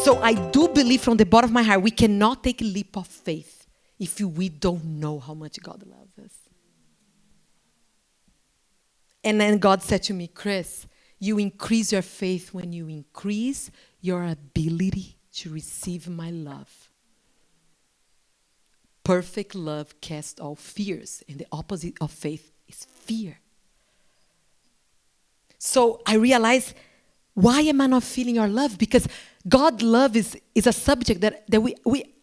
So I do believe from the bottom of my heart, we cannot take a leap of faith if we don't know how much God loves us. And then God said to me, Chris, you increase your faith when you increase your ability to receive my love. Perfect love casts all fears, and the opposite of faith is fear. So I realized, why am I not feeling your love? Because God's love is a subject that we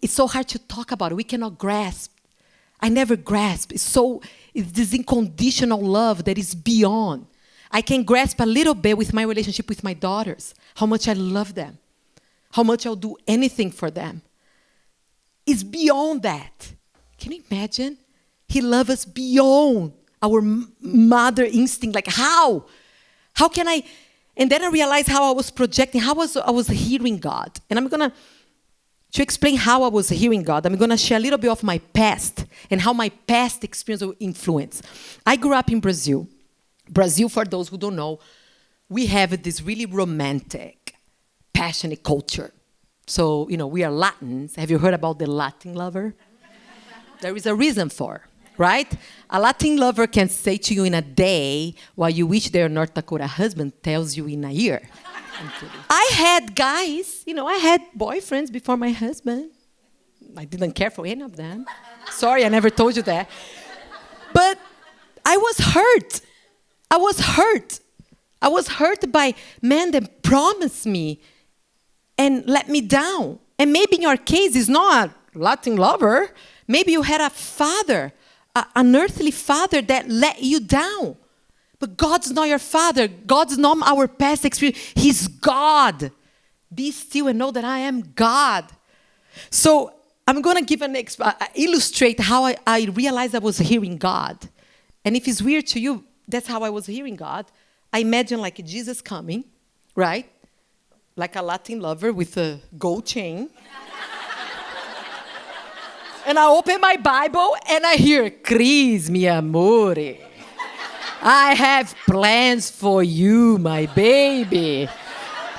it's so hard to talk about. We cannot grasp. I never grasp. It's this unconditional love that is beyond. I can grasp a little bit with my relationship with my daughters, how much I love them, how much I'll do anything for them. It's beyond that. Can you imagine? He loves us beyond our mother instinct. Like how? How can I? And then I realized how I was projecting, how I was hearing God. And I'm going to explain how I was hearing God, I'm going to share a little bit of my past and how my past experience will influence. I grew up in Brazil. Brazil, for those who don't know, we have this really romantic, passionate culture. So, we are Latins. Have you heard about the Latin lover? There is a reason for, right? A Latin lover can say to you in a day what you wish their North Dakota husband tells you in a year. I had guys, I had boyfriends before my husband. I didn't care for any of them. Sorry, I never told you that. But I was hurt. I was hurt by men that promised me and let me down. And maybe in your case, it's not a Latin lover. Maybe you had a father, an earthly father that let you down. But God's not your father. God's not our past experience. He's God. Be still and know that I am God. So I'm going to give illustrate how I realized I was hearing God. And if it's weird to you, that's how I was hearing God. I imagine like Jesus coming, right? Like a Latin lover with a gold chain. And I open my Bible and I hear, Cris, mi amore. I have plans for you, my baby.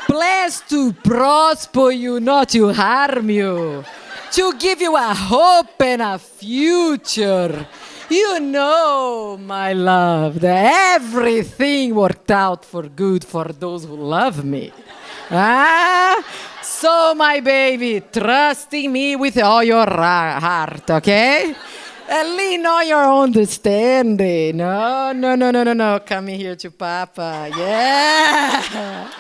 Plans to prosper you, not to harm you. To give you a hope and a future. You know, my love, that everything worked out for good for those who love me. So, my baby, trust in me with all your heart, okay? And lean on your understanding. No. Come here to Papa. Yeah.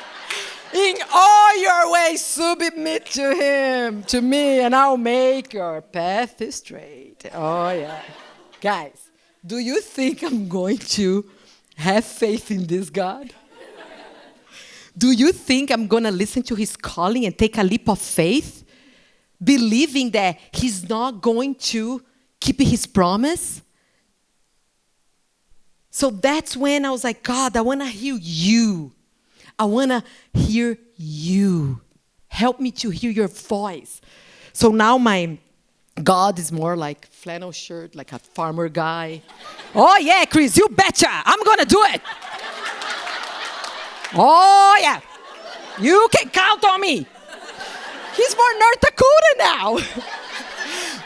In all your ways, submit to him, to me, and I'll make your path straight. Oh, yeah. Guys, do you think I'm going to have faith in this God? Do you think I'm going to listen to his calling and take a leap of faith, believing that he's not going to keep his promise? So that's when I was like, God, I want to hear you. I want to hear you. Help me to hear your voice. So now my God is more like flannel shirt, like a farmer guy. Oh, yeah, Chris, you betcha. I'm going to do it. Oh, yeah. You can count on me. He's more North Dakota now.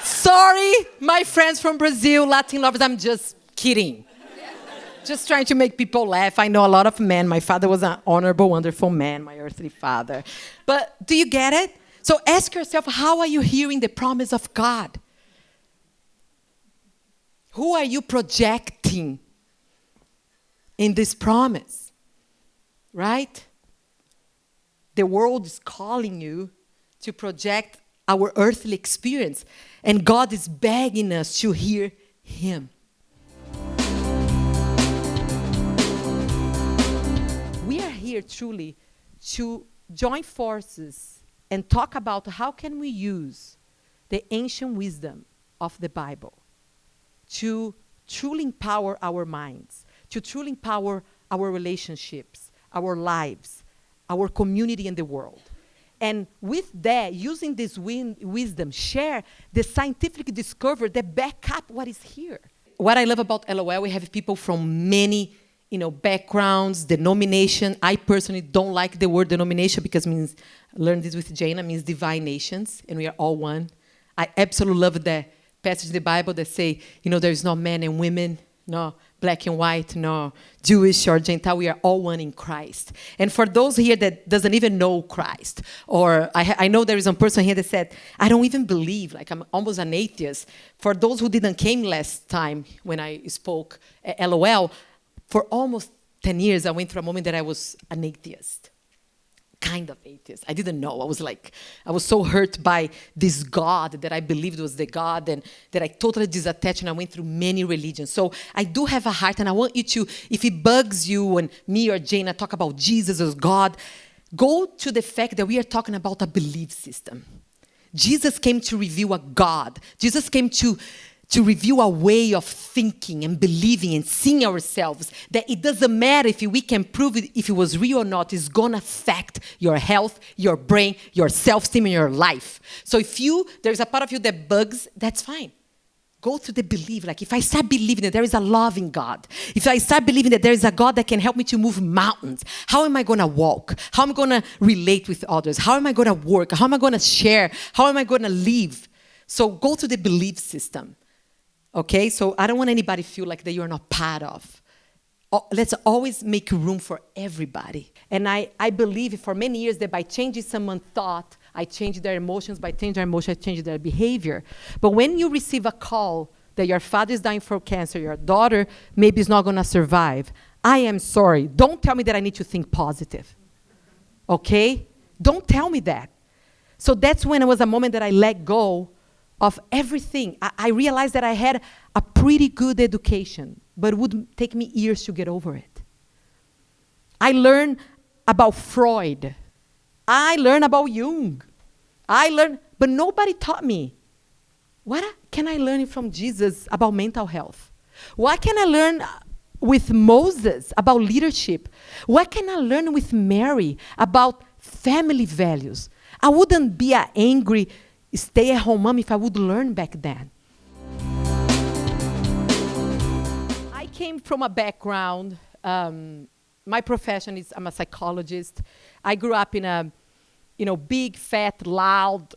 Sorry, my friends from Brazil, Latin lovers, I'm just kidding. Just trying to make people laugh. I know a lot of men. My father was an honorable, wonderful man, my earthly father. But do you get it? So ask yourself, how are you hearing the promise of God? Who are you projecting in this promise? Right? The world is calling you to project our earthly experience. And God is begging us to hear him. We are here truly to join forces and talk about how can we use the ancient wisdom of the Bible to truly empower our minds, to truly empower our relationships, our lives, our community and the world. And with that, using this wisdom, share the scientific discovery that back up what is here. What I love about LOL, we have people from many backgrounds, denomination. I personally don't like the word denomination because it means, learn this with Jaina, means divine nations, and we are all one. I absolutely love the passage in the Bible that say, there is no men and women, no black and white, no Jewish or Gentile. We are all one in Christ. And for those here that doesn't even know Christ, or I know there is one person here that said, I don't even believe, like I'm almost an atheist. For those who didn't came last time when I spoke at LOL, for almost 10 years, I went through a moment that I was an atheist. Kind of atheist. I didn't know. I was so hurt by this God that I believed was the God, and that I totally disattached, and I went through many religions. So I do have a heart, and I want you to, if it bugs you when me or Jaina talk about Jesus as God, go to the fact that we are talking about a belief system. Jesus came to reveal a God. Jesus came to reveal a way of thinking and believing and seeing ourselves, that it doesn't matter if we can prove it, if it was real or not, it's going to affect your health, your brain, your self-esteem, and your life. So if there's a part of you that bugs, that's fine. Go to the belief. Like if I start believing that there is a loving God, if I start believing that there is a God that can help me to move mountains, how am I going to walk? How am I going to relate with others? How am I going to work? How am I going to share? How am I going to live? So go to the belief system. Okay, so I don't want anybody to feel like that you're not part of. Let's always make room for everybody. And I believe for many years that by changing someone's thought, I change their emotions. By changing their emotions, I change their behavior. But when you receive a call that your father is dying from cancer, your daughter maybe is not going to survive, I am sorry. Don't tell me that I need to think positive. Okay? Don't tell me that. So that's when it was a moment that I let go of everything. I realized that I had a pretty good education, but it would take me years to get over it. I learned about Freud. I learned about Jung. But nobody taught me. What can I learn from Jesus about mental health? What can I learn with Moses about leadership? What can I learn with Mary about family values? I wouldn't be an angry stay-at-home mom if I would learn back then. I came from a background, my profession is I'm a psychologist. I grew up in a big, fat, loud,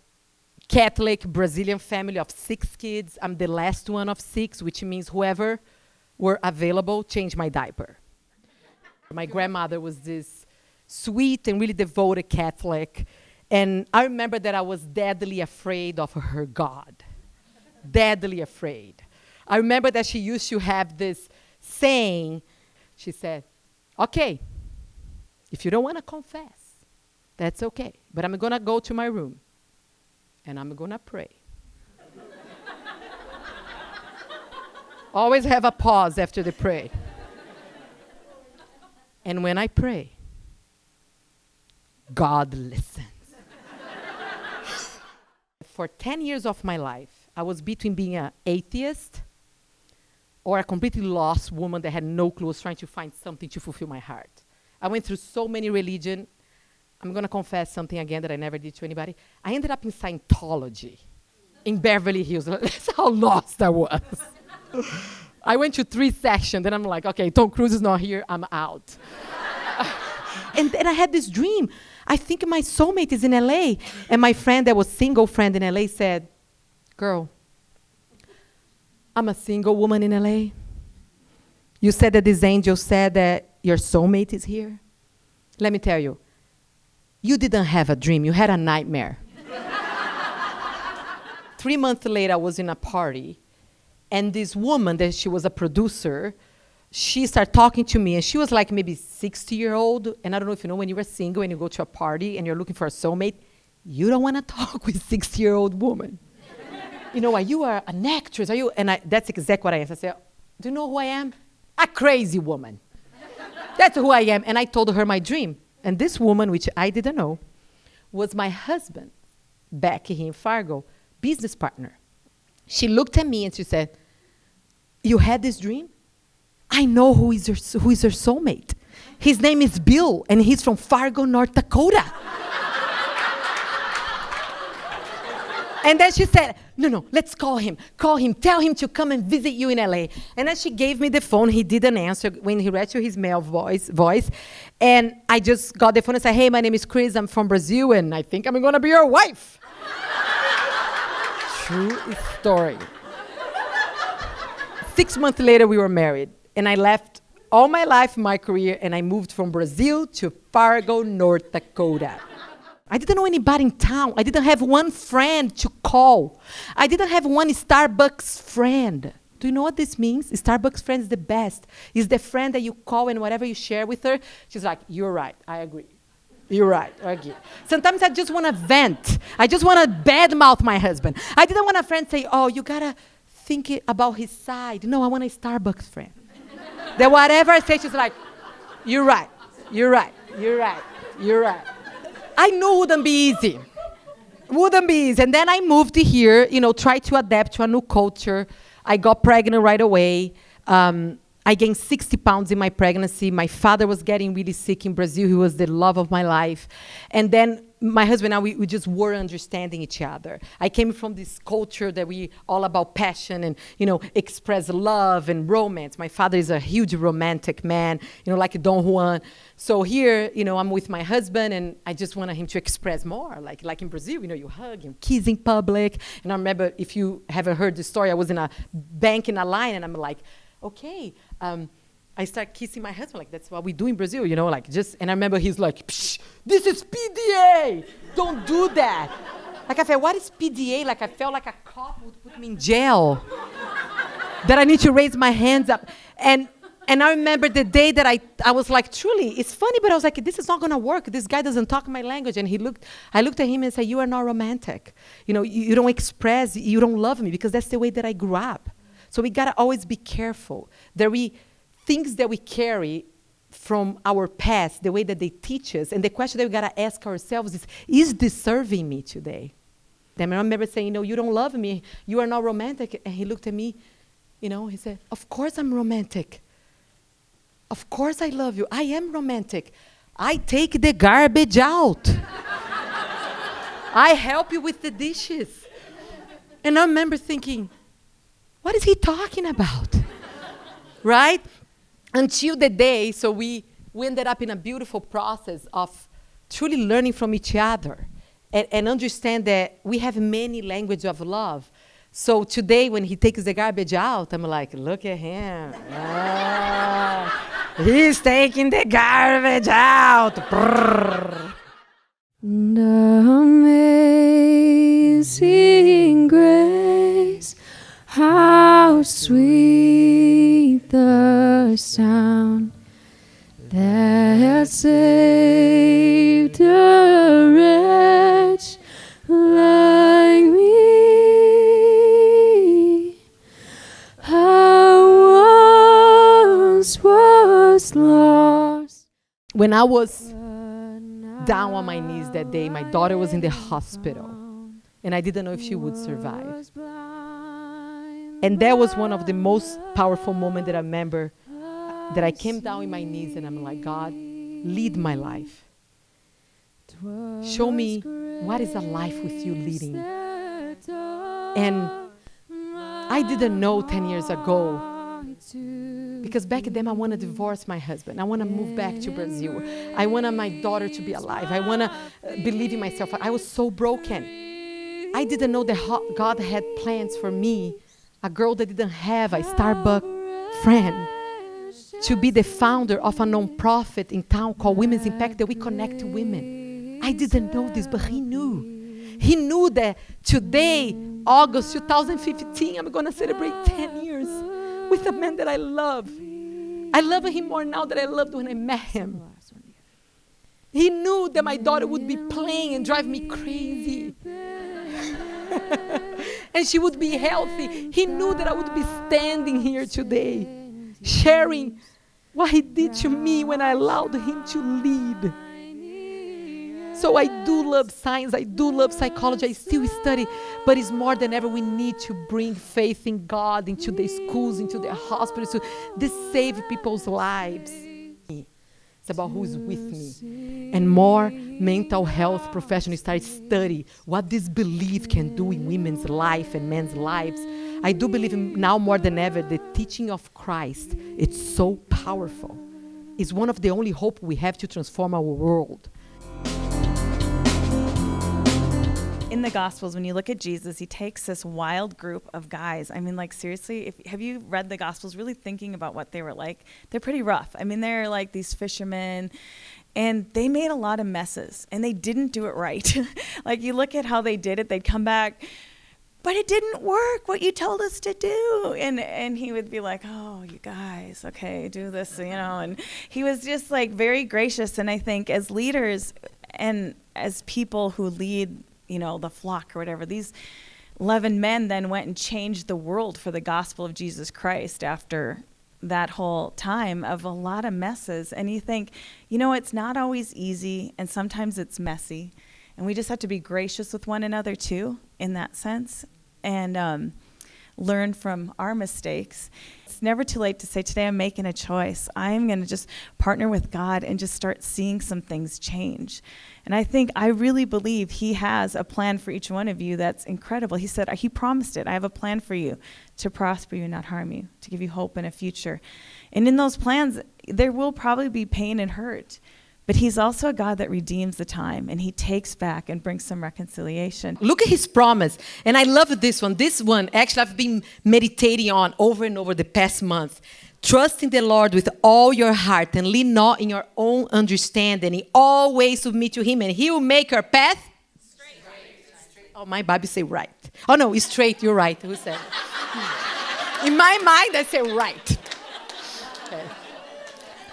Catholic Brazilian family of 6 kids. I'm the last one of 6, which means whoever were available changed my diaper. My grandmother was this sweet and really devoted Catholic. And I remember that I was deadly afraid of her God. Deadly afraid. I remember that she used to have this saying. She said, okay, if you don't want to confess, that's okay. But I'm going to go to my room, and I'm going to pray. Always have a pause after the pray. And when I pray, God listens. For 10 years of my life, I was between being an atheist or a completely lost woman that had no clue, trying to find something to fulfill my heart. I went through so many religions. I'm going to confess something again that I never did to anybody. I ended up in Scientology in Beverly Hills. That's how lost I was. I went to 3 sections, and I'm like, okay, Tom Cruise is not here, I'm out. And I had this dream. I think my soulmate is in LA. And my friend that was single friend in LA said, girl, I'm a single woman in LA. You said that this angel said that your soulmate is here. Let me tell you, you didn't have a dream, you had a nightmare. 3 months later, I was in a party, and this woman, that she was a producer, she started talking to me, and she was like maybe 60-year-old, and I don't know if you know, when you were single and you go to a party and you're looking for a soulmate, you don't want to talk with 60-year-old woman. Are you an actress? Are you? And that's exactly what I am. I said, do you know who I am? A crazy woman. That's who I am. And I told her my dream. And this woman, which I didn't know, was my husband back here in Fargo, business partner. She looked at me and she said, you had this dream? I know who is your soulmate. His name is Bill, and he's from Fargo, North Dakota. And then she said, no, let's call him, tell him to come and visit you in LA. And then she gave me the phone. He didn't answer when he read to his male voice. And I just got the phone and said, hey, my name is Chris, I'm from Brazil, and I think I'm gonna be your wife. True story. 6 months later, we were married, and I left all my life, my career, and I moved from Brazil to Fargo, North Dakota. I didn't know anybody in town. I didn't have one friend to call. I didn't have one Starbucks friend. Do you know what this means? Starbucks friend is the best. It's the friend that you call and whatever you share with her, she's like, you're right, I agree. You're right, I agree. Sometimes I just want to vent. I just want to badmouth my husband. I didn't want a friend say, oh, you got to think about his side. No, I want a Starbucks friend. That whatever I say, she's like, you're right, you're right, you're right, you're right. I knew it wouldn't be easy. Wouldn't be easy. And then I moved here, tried to adapt to a new culture. I got pregnant right away. I gained 60 pounds in my pregnancy. My father was getting really sick in Brazil. He was the love of my life. And then my husband and I, we just were understanding each other. I came from this culture that we all about passion and, express love and romance. My father is a huge romantic man, like Don Juan. So here, I'm with my husband, and I just wanted him to express more. Like in Brazil, you hug and kiss in public. And I remember, if you haven't heard the story, I was in a bank in a line, and I'm like, okay. I start kissing my husband, like that's what we do in Brazil, and I remember he's like, psh, this is PDA, don't do that. Like I felt, what is PDA? Like I felt like a cop would put me in jail. That I need to raise my hands up. And I remember the day that I was like, truly, it's funny, but I was like, this is not gonna work. This guy doesn't talk my language. And I looked at him and said, you are not romantic. You don't express, you don't love me, because that's the way that I grew up. So we gotta always be careful. Things that we carry from our past, the way that they teach us, and the question that we gotta ask ourselves is this serving me today? Then I remember saying, you don't love me, you are not romantic. And he looked at me, he said, of course I'm romantic. Of course I love you, I am romantic. I take the garbage out. I help you with the dishes. And I remember thinking, what is he talking about? Right? Until the day, so we ended up in a beautiful process of truly learning from each other and understand that we have many languages of love. So today, when he takes the garbage out, I'm like, look at him. He's taking the garbage out. Brrr. Amazing grace, how sweet the sound that saved a wretch like me. I once was lost. When I was down on my knees that day, my daughter was in the hospital, and I didn't know if she would survive. And that was one of the most powerful moments that I remember, that I came down on my knees and I'm like, God, lead my life. Show me what is a life with you leading. And I didn't know 10 years ago, because back then I want to divorce my husband. I want to move back to Brazil. I wanted my daughter to be alive. I want to believe in myself. I was so broken. I didn't know that God had plans for me, a girl that didn't have a Starbucks friend, to be the founder of a non-profit in town called Women's Impact, that we connect to women. I didn't know this, but he knew. He knew that today, August 2015, I'm going to celebrate 10 years with a man that I love. I love him more now than I loved when I met him. He knew that my daughter would be playing and drive me crazy. And she would be healthy. He knew that I would be standing here today, sharing what he did to me when I allowed him to lead. So I do love science, I do love psychology, I still study, but it's more than ever we need to bring faith in God into the schools, into the hospitals, to save people's lives. It's about who's with me. And more mental health professionals start study what this belief can do in women's life and men's lives, I do believe now more than ever, the teaching of Christ, it's so powerful. It's one of the only hope we have to transform our world. In the Gospels, when you look at Jesus, he takes this wild group of guys. I mean, like, seriously, have you read the Gospels, really thinking about what they were like? They're pretty rough. I mean, they're like these fishermen, and they made a lot of messes, and they didn't do it right. Like, you look at how they did it, they'd come back, but it didn't work, what you told us to do. And he would be like, oh, you guys, okay, do this, and he was just like very gracious. And I think as leaders and as people who lead, the flock or whatever, these 11 men then went and changed the world for the gospel of Jesus Christ after that whole time of a lot of messes. And you think, it's not always easy, and sometimes it's messy. And we just have to be gracious with one another too, in that sense, and learn from our mistakes. It's never too late to say, today I'm making a choice. I'm going to just partner with God and just start seeing some things change. And I really believe he has a plan for each one of you that's incredible. He said, he promised it. I have a plan for you to prosper you and not harm you, to give you hope and a future. And in those plans, there will probably be pain and hurt. But he's also a God that redeems the time, and he takes back and brings some reconciliation. Look at his promise. And I love this one. This one, actually, I've been meditating on over and over the past month. Trust in the Lord with all your heart and lean not in your own understanding. In all ways submit to him, and he will make your path straight. Oh, my Bible say right. Oh, no, it's straight. You're right. Who said it? In my mind, I say right. Okay.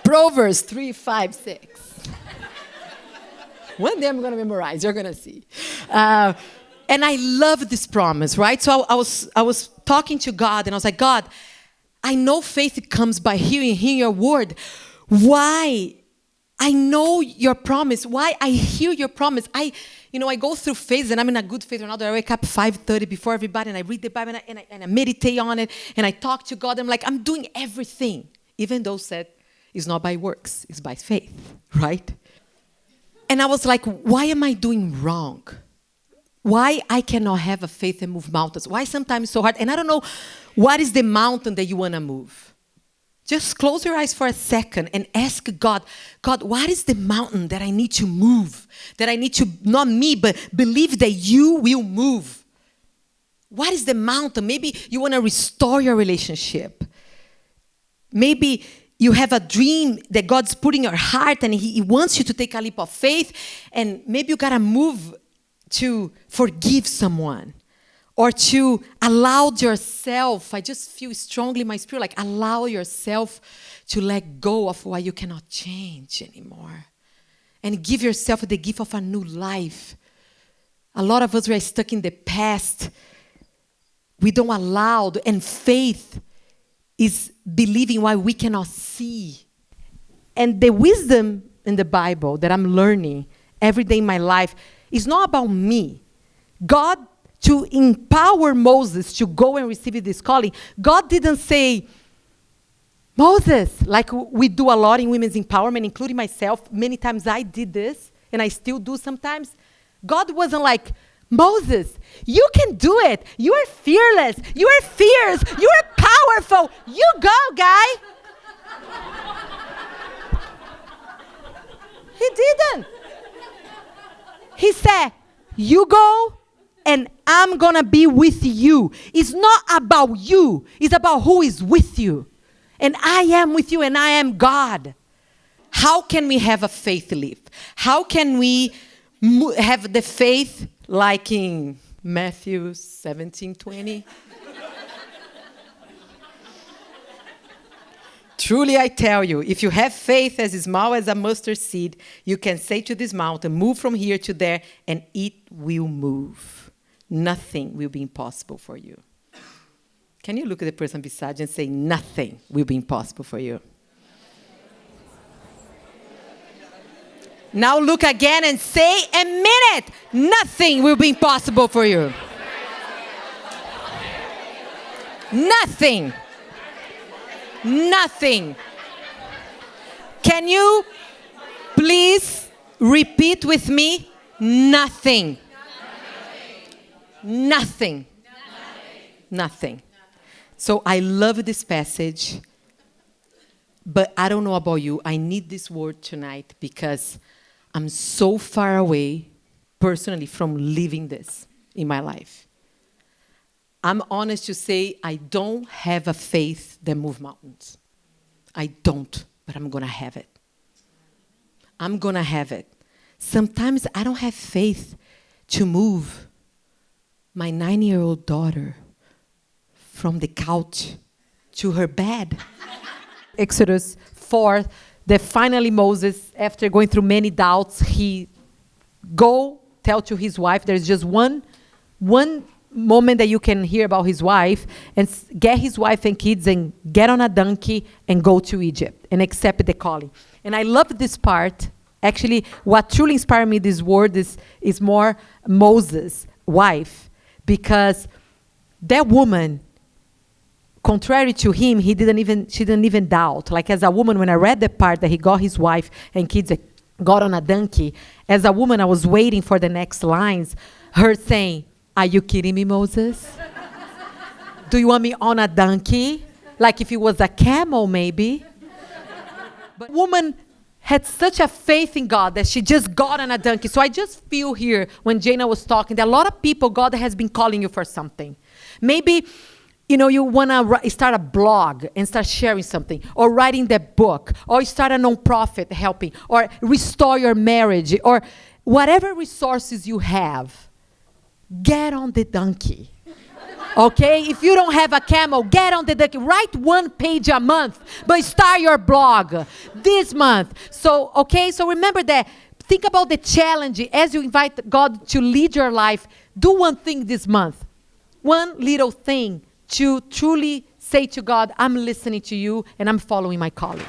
Proverbs 3:5-6. One day I'm going to memorize. You're going to see. And I love this promise, right? So I was talking to God, and I was like, God, I know faith comes by hearing your word. Why? I know your promise. Why I hear your promise? I go through phases, and I'm in a good phase or another. I wake up 5:30 before everybody, and I read the Bible, and I meditate on it, and I talk to God. I'm like, I'm doing everything, even though said it's not by works, it's by faith, right? And I was like, why am I doing wrong? Why I cannot have a faith and move mountains? Why sometimes it's so hard? And I don't know what is the mountain that you want to move. Just close your eyes for a second and ask God, what is the mountain that I need to move? That I need to, not me, but believe that you will move. What is the mountain? Maybe you want to restore your relationship. Maybe you have a dream that God's put in your heart, and he wants you to take a leap of faith, and maybe you got to move to forgive someone or to allow yourself. I just feel strongly in my spirit, like allow yourself to let go of what you cannot change anymore and give yourself the gift of a new life. A lot of us are stuck in the past. We don't allow, and faith is believing what we cannot see. And the wisdom in the Bible that I'm learning every day in my life is not about me. God, to empower Moses to go and receive this calling, God didn't say, Moses, like we do a lot in women's empowerment, including myself. Many times I did this, and I still do sometimes. God wasn't like, Moses, you can do it. You are fearless. You are fierce. You are powerful. You go, guy. He didn't. He said, you go, and I'm going to be with you. It's not about you. It's about who is with you. And I am with you, and I am God. How can we have a faith leap? How can we have the faith like in Matthew 17:20? Truly I tell you, if you have faith as small as a mustard seed, you can say to this mountain, move from here to there, and it will move. Nothing will be impossible for you. Can you look at the person beside you and say, nothing will be impossible for you? Now look again and say, a minute, nothing will be impossible for you. Nothing. Nothing. Can you please Repeat with me. Nothing. Nothing. Nothing. So I love this passage. But I don't know about you. I need this word tonight because I'm so far away personally from living this in my life. I'm honest to say I don't have a faith that moves mountains. I don't, but I'm going to have it. I'm going to have it. Sometimes I don't have faith to move my 9-year-old daughter from the couch to her bed. Exodus 4, that finally Moses, after going through many doubts, he tell to his wife. There's just one moment that you can hear about his wife, and get his wife and kids and get on a donkey and go to Egypt and accept the calling. And I love this part. Actually, what truly inspired me this word is more Moses' wife, because that woman, contrary to him, she didn't even doubt. Like as a woman, when I read the part that he got his wife and kids got on a donkey, as a woman, I was waiting for the next lines, her saying, "Are you kidding me, Moses? Do you want me on a donkey? Like if it was a camel, maybe." But woman had such a faith in God that she just got on a donkey. So I just feel here when Jana was talking that a lot of people, God has been calling you for something. Maybe you want to start a blog and start sharing something, or writing that book, or start a nonprofit helping, or restore your marriage, or whatever resources you have, get on the donkey. Okay? If you don't have a camel, get on the donkey. Write 1 page a month, but start your blog this month. So remember that. Think about the challenge as you invite God to lead your life. Do one thing this month. One little thing to truly say to God, I'm listening to you and I'm following my calling.